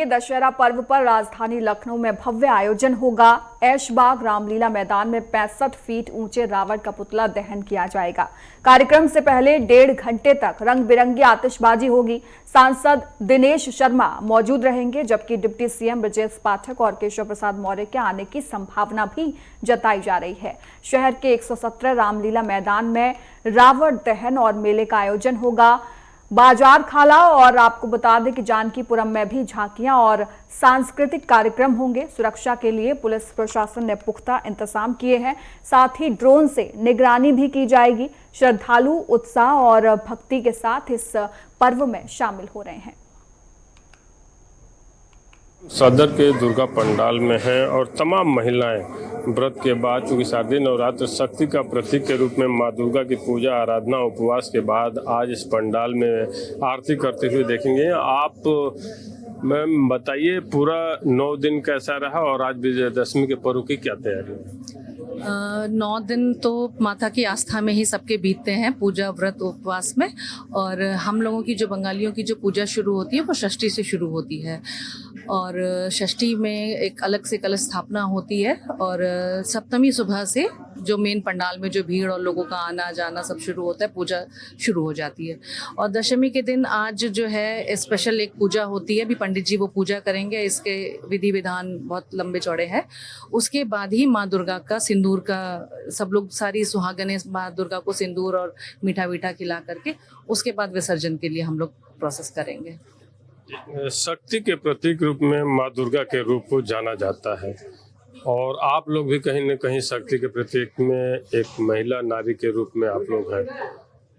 दशहरा पर्व पर राजधानी लखनऊ में भव्य आयोजन होगा। ऐशबाग रामलीला मैदान में 65 फीट ऊंचे रावण का पुतला दहन किया जाएगा। कार्यक्रम से पहले 1.5 घंटे तक रंग बिरंगी आतिशबाजी होगी। सांसद दिनेश शर्मा मौजूद रहेंगे, जबकि डिप्टी सीएम ब्रजेश पाठक और केशव प्रसाद मौर्य के आने की संभावना भी जताई जा रही है। शहर के 117 रामलीला मैदान में रावण दहन और मेले का आयोजन होगा। बाजार खाला और आपको बता दें कि जानकीपुरम में भी झांकियां और सांस्कृतिक कार्यक्रम होंगे। सुरक्षा के लिए पुलिस प्रशासन ने पुख्ता इंतजाम किए हैं। साथ ही ड्रोन से निगरानी भी की जाएगी। श्रद्धालु उत्साह और भक्ति के साथ इस पर्व में शामिल हो रहे हैं। सदर के दुर्गा पंडाल में हैं और तमाम महिलाएं व्रत के बाद, चूंकि शारदीय नवरात्र शक्ति का प्रतीक के रूप में मां दुर्गा की पूजा आराधना उपवास के बाद आज इस पंडाल में आरती करते हुए देखेंगे। आप मैम बताइए, पूरा 9 दिन कैसा रहा और आज विजयदशमी के पर्व की क्या तैयारी है? 9 दिन तो माता की आस्था में ही सबके बीतते हैं, पूजा व्रत उपवास में। और हम लोगों की जो बंगालियों की जो पूजा शुरू होती है वो षष्ठी से शुरू होती है और षष्ठी में एक अलग से कलश स्थापना होती है और सप्तमी सुबह से जो मेन पंडाल में जो भीड़ और लोगों का आना जाना सब शुरू होता है, पूजा शुरू हो जाती है। और दशमी के दिन आज जो है स्पेशल एक पूजा होती है, अभी पंडित जी वो पूजा करेंगे। इसके विधि विधान बहुत लंबे चौड़े हैं। उसके बाद ही माँ दुर्गा का सिंदूर का सब लोग, सारी सुहागनें माँ दुर्गा को सिंदूर और मीठा मीठा खिला करके उसके बाद विसर्जन के लिए हम लोग प्रोसेस करेंगे। शक्ति के प्रतीक रूप में माँ दुर्गा के रूप को जाना जाता है और आप लोग भी कहीं न कहीं शक्ति के प्रतीक में एक महिला नारी के रूप में आप लोग हैं।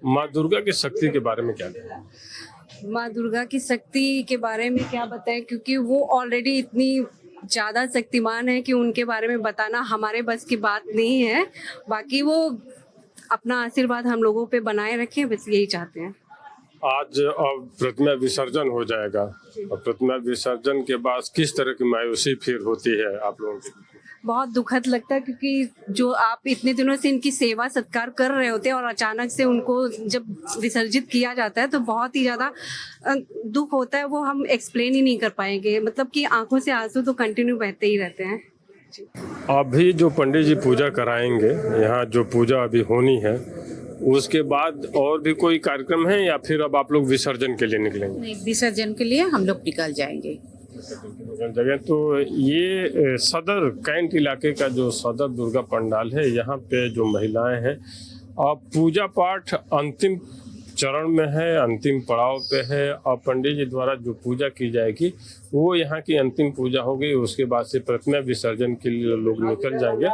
माँ दुर्गा की शक्ति के बारे में क्या कहें? माँ दुर्गा की शक्ति के बारे में क्या बताएं, क्योंकि वो ऑलरेडी इतनी ज़्यादा शक्तिमान है कि उनके बारे में बताना हमारे बस की बात नहीं है। बाकी वो अपना आशीर्वाद हम लोगों पे बनाए रखें, बस यही चाहते हैं। आज अब प्रतिमा विसर्जन हो जाएगा और प्रतिमा विसर्जन के बाद किस तरह की मायूसी फिर होती है आप लोगों की? बहुत दुखद लगता है, क्योंकि जो आप इतने दिनों से इनकी सेवा सत्कार कर रहे होते हैं और अचानक से उनको जब विसर्जित किया जाता है तो बहुत ही ज़्यादा दुख होता है। वो हम एक्सप्लेन ही नहीं कर पाएंगे, मतलब कि आंखों से आंसू तो कंटिन्यू बहते ही रहते हैं। अभी जो पंडित जी पूजा कराएंगे, यहाँ जो पूजा अभी होनी है, उसके बाद और भी कोई कार्यक्रम है या फिर अब आप लोग विसर्जन के लिए निकलेंगे? नहीं, विसर्जन के लिए हम लोग निकल जाएंगे जगह। तो ये सदर कैंट इलाके का जो सदर दुर्गा पंडाल है, यहाँ पे जो महिलाएं हैं अब पूजा पाठ अंतिम चरण में है, अंतिम पड़ाव पे है और पंडित जी द्वारा जो पूजा की जाएगी वो यहाँ की अंतिम पूजा होगी। उसके बाद से प्रतिमा विसर्जन के लिए लोग निकल जाएंगे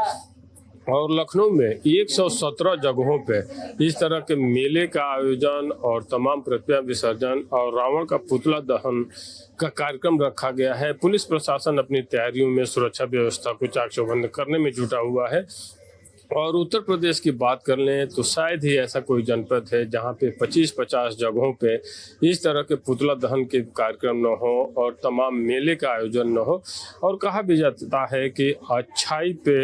और लखनऊ में 117 जगहों पे इस तरह के मेले का आयोजन और तमाम प्रतिमा विसर्जन और रावण का पुतला दहन का कार्यक्रम रखा गया है। पुलिस प्रशासन अपनी तैयारियों में सुरक्षा व्यवस्था को चाक चौबंद करने में जुटा हुआ है। और उत्तर प्रदेश की बात कर लें तो शायद ही ऐसा कोई जनपद है जहां पे 25-50 जगहों पे इस तरह के पुतला दहन के कार्यक्रम न हो और तमाम मेले का आयोजन न हो। और कहा भी जाता है कि अच्छाई पे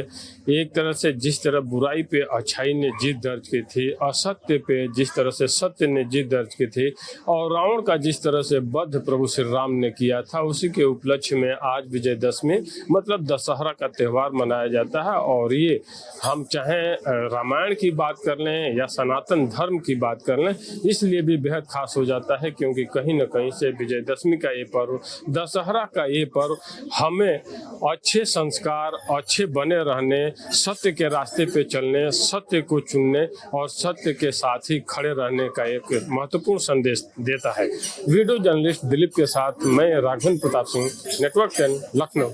एक तरह से जिस तरह बुराई पे अच्छाई ने जीत दर्ज की थी, असत्य पे जिस तरह से सत्य ने जीत दर्ज की थी और रावण का जिस तरह से वध प्रभु श्री राम ने किया था, उसी के उपलक्ष्य में आज विजयदशमी मतलब दशहरा का त्यौहार मनाया जाता है। और ये हम चाहे रामायण की बात कर लें या सनातन धर्म की बात कर लें, इसलिए भी बेहद खास हो जाता है, क्योंकि कहीं न कहीं से विजयदशमी का ये पर्व, दशहरा का ये पर्व हमें अच्छे संस्कार, अच्छे बने रहने, सत्य के रास्ते पे चलने, सत्य को चुनने और सत्य के साथ ही खड़े रहने का एक महत्वपूर्ण संदेश देता है। वीडियो जर्नलिस्ट दिलीप के साथ मैं राघवेंद्र प्रताप सिंह, नेटवर्क 10 लखनऊ।